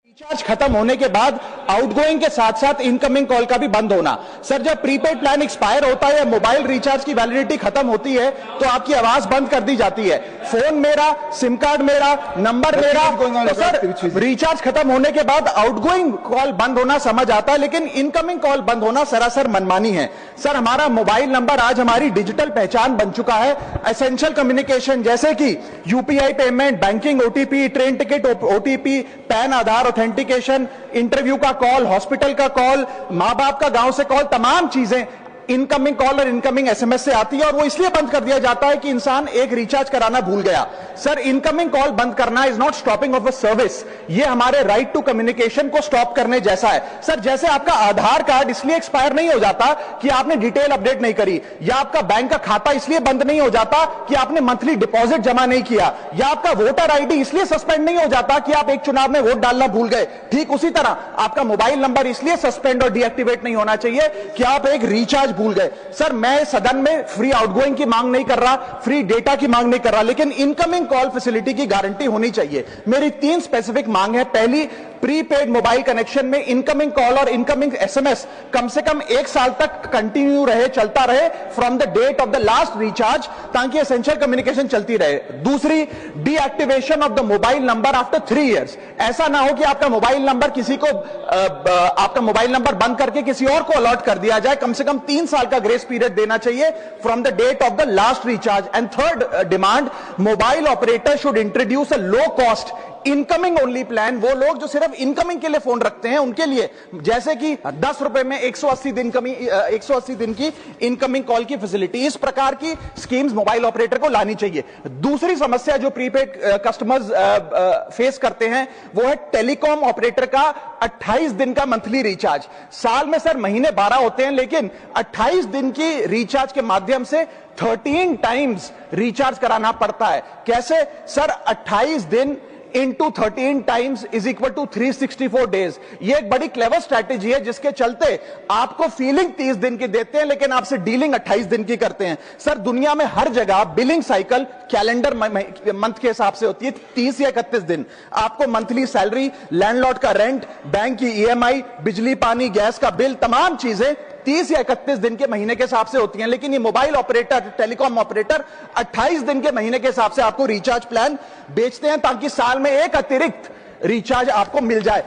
Recharge खत्म होने के बाद आउटगोइंग के साथ साथ इनकमिंग कॉल का भी बंद होना। सर, जब प्रीपेड प्लान एक्सपायर होता है या मोबाइल रिचार्ज की वैलिडिटी खत्म होती है तो आपकी आवाज बंद कर दी जाती है। फोन मेरा, सिम कार्ड मेरा, नंबर मेरा। तो सर, रिचार्ज खत्म होने के बाद आउटगोइंग कॉल बंद होना समझ आता है, लेकिन इनकमिंग कॉल बंद होना सरासर मनमानी है। सर, हमारा मोबाइल नंबर आज हमारी डिजिटल पहचान बन चुका है। एसेंशियल कम्युनिकेशन जैसे कि UPI payment, banking, OTP, train ticket OTP, PAN, Aadhaar authentication, interview का कॉल, हॉस्पिटल का कॉल, मां बाप का गांव से कॉल, तमाम चीजें इनकमिंग कॉल और इनकमिंग एसएमएस से आती है और वो इसलिए बंद कर दिया जाता है कि इंसान एक रिचार्ज कराना भूल गया। सर, इनकमिंग कॉल बंद करना is not stopping of a service, ये हमारे राइट टू कम्युनिकेशन को स्टॉप करने जैसा है। सर, जैसे आपका आधार कार्ड इसलिए एक्सपायर नहीं हो जाता कि आपने डिटेल अपडेट नहीं करी, या आपका बैंक का खाता इसलिए बंद नहीं हो जाता कि आपने मंथली डिपॉजिट जमा नहीं किया, या आपका वोटर आईडी इसलिए सस्पेंड नहीं हो जाता कि आप एक चुनाव में वोट डालना भूल गए। ठीक उसी तरह आपका मोबाइल नंबर इसलिए सस्पेंड और डीएक्टिवेट नहीं होना चाहिए कि आप एक रिचार्ज भूल गए। सर, मैं सदन में फ्री आउटगोइंग की मांग नहीं कर रहा, फ्री डेटा की मांग नहीं कर रहा, लेकिन इनकमिंग कॉल फैसिलिटी की गारंटी होनी चाहिए। मेरी 3 स्पेसिफिक मांग है। पहली, प्रीपेड मोबाइल कनेक्शन में इनकमिंग कॉल और इनकमिंग एसएमएस कम से कम 1 साल तक कंटिन्यू रहे, चलता रहे from the date of the last recharge, ताकि एसेंशियल कम्युनिकेशन चलती रहे। दूसरी, deactivation of the mobile number after 3 years. ऐसा ना हो कि आपका मोबाइल नंबर किसी को आपका मोबाइल नंबर बंद करके किसी और को अलॉट कर दिया जाए। कम से कम 3 साल का ग्रेस पीरियड देना चाहिए from the date of the last recharge. And third demand, mobile operator should introduce a low cost incoming only plan. वो लोग जो सिर्फ इनकमिंग के लिए फोन रखते हैं उनके लिए, जैसे कि 10 रुपए में 180 दिन की इनकमिंग कॉल की फैसिलिटी, इस प्रकार की स्कीम्स मोबाइल ऑपरेटर को लानी चाहिए। दूसरी समस्या जो प्रीपेड कस्टमर्स फेस करते हैं वो है टेलीकॉम ऑपरेटर का 28 दिन का मंथली रिचार्ज। साल में सर महीने 12 होते हैं, लेकिन 28 दिन की रिचार्ज के माध्यम से 13 टाइम्स रिचार्ज कराना पड़ता है। कैसे सर? 28 दिन into 13 times is equal to 364 days. ये एक बड़ी क्लेवर स्ट्रैटेजी है जिसके चलते आपको फीलिंग 30 दिन की देते हैं, लेकिन आपसे डीलिंग 28 दिन की करते हैं। सर, दुनिया में हर जगह बिलिंग साइकिल कैलेंडर मंथ के हिसाब से होती है, 30 या 31 दिन। आपको मंथली सैलरी, लैंडलॉर्ड का रेंट, बैंक की ईएमआई, बिजली पानी गैस का बिल, तमाम चीजें 30 या 31 दिन के महीने के हिसाब से होती हैं। लेकिन ये मोबाइल ऑपरेटर, टेलीकॉम ऑपरेटर 28 दिन के महीने के हिसाब से आपको रिचार्ज प्लान बेचते हैं, ताकि साल में एक अतिरिक्त रिचार्ज आपको मिल जाए।